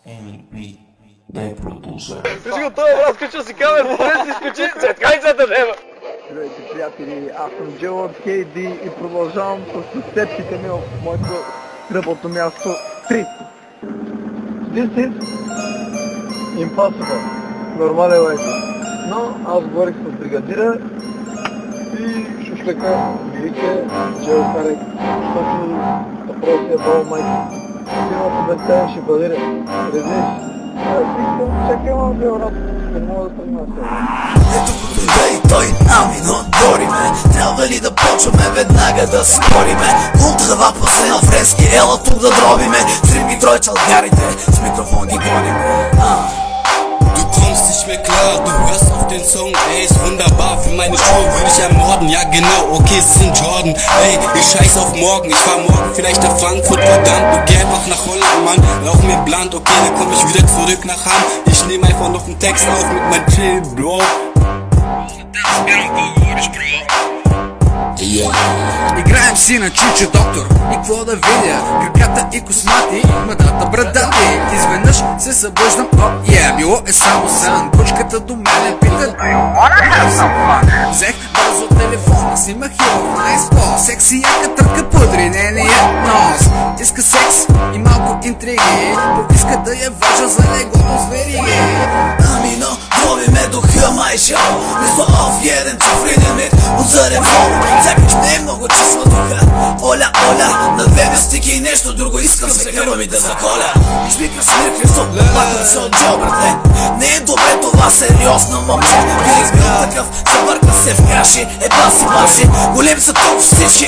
Еми, дай продължа. Кажи го това, брат, скача си камерата, не си изключи, светкайцата няма. Здравейте, приятели, аз съм Джо от Хейди и продължавам с рецептите ми в моето работно място 3. This is impossible. Нормален лайк. Но аз говорих с бригадира и шушлека вика Джо Харек, защото въпроси е долу майка. Сигурно коментарен ще бъде резеш. Аз викам, чакай малко брат, не мога да тръгна сега. Ето го дойде и той, ами но гори ме. Трябва ли да почваме веднага да спориме? Ултрава пасена фрески, ела тук да дробиме. Срим ги трой чалгарите, с микрофон ги гониме. Du kommst nicht mehr klar, du hörst auf den Song, ey, ist wunderbar, für meine Show würde ich ermorden, ja genau, okay, es sind Jordan, ey, ich scheiß auf morgen, ich fahr morgen vielleicht nach Frankfurt, verdammt, du geh einfach nach Holland, Mann, rauch mir blunt, okay, dann komm ich wieder zurück nach Hamm, ich nehm einfach noch einen Text auf mit meinem Chill, Bro. Играем си на чиче доктор, и какво да видя? Краката и космати, мъдрата брадати. Изведнъж се събуждам, било е само сън. Кучката до мене питат, взех бързо телефона, снимах я в най-100. Секси яка търка пудри, нейният нос. Иска секс и малко интриги, поиска да я важа за леглото с вериги. Ами но, дроби ме духа майшо. Вместо оф един цифринен мит от заден фон. Сякаш не е много чувства духа. Оля, на две стики и нещо друго. Искам се гърба ми да заколя. Измикна смир Христо, плакам се от Джо, братле. Не е добре това сериозно момче. Бих бил такъв, забърка се в каши. Баси, голем са тук всички,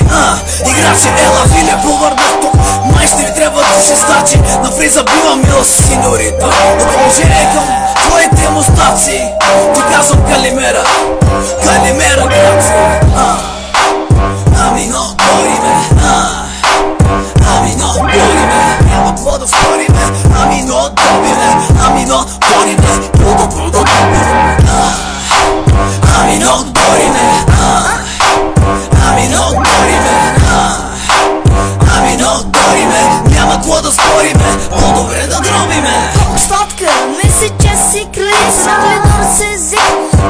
играчи, ела, виля, повърнах тук. Май ще ви трябва да се стачи. На фриза бива милост, синьорита. От положение към твоите мустаци. Ти казвам Калимера, граци. Ами но бориме, няма какво да спориме. Ами но добиме, ами но бориме. Добиме. Ами но бориме, няма какво да спориме. По-добре да дробиме. Сладка, мисли, че си кралица. Гледам се език,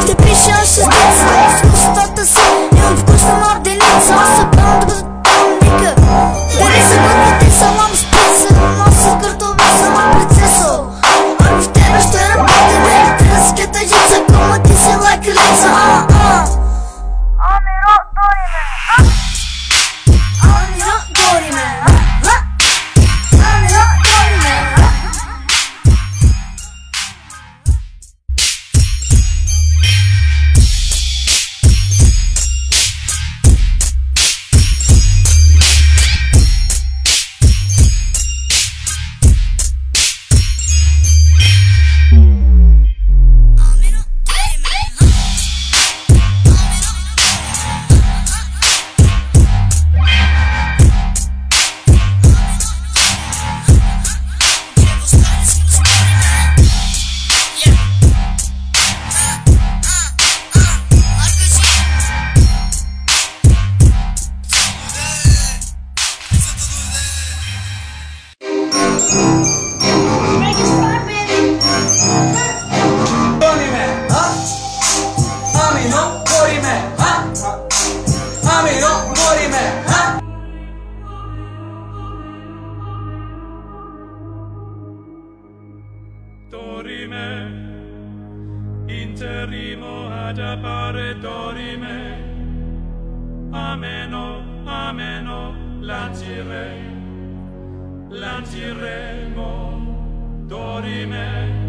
ще пиша с деца. С устата си имам вкусна младеница. Събран да бъда тонника. Дали се глъпите салам с пица. Носа картови салам принцеса. Ами в тебе ще работиме. Тръската жица, кома ти се лайка лица. Ами рок гориме. Ами рок гориме. Dorime, interrimo ad appare dorime, ameno, lanciremo, dorime.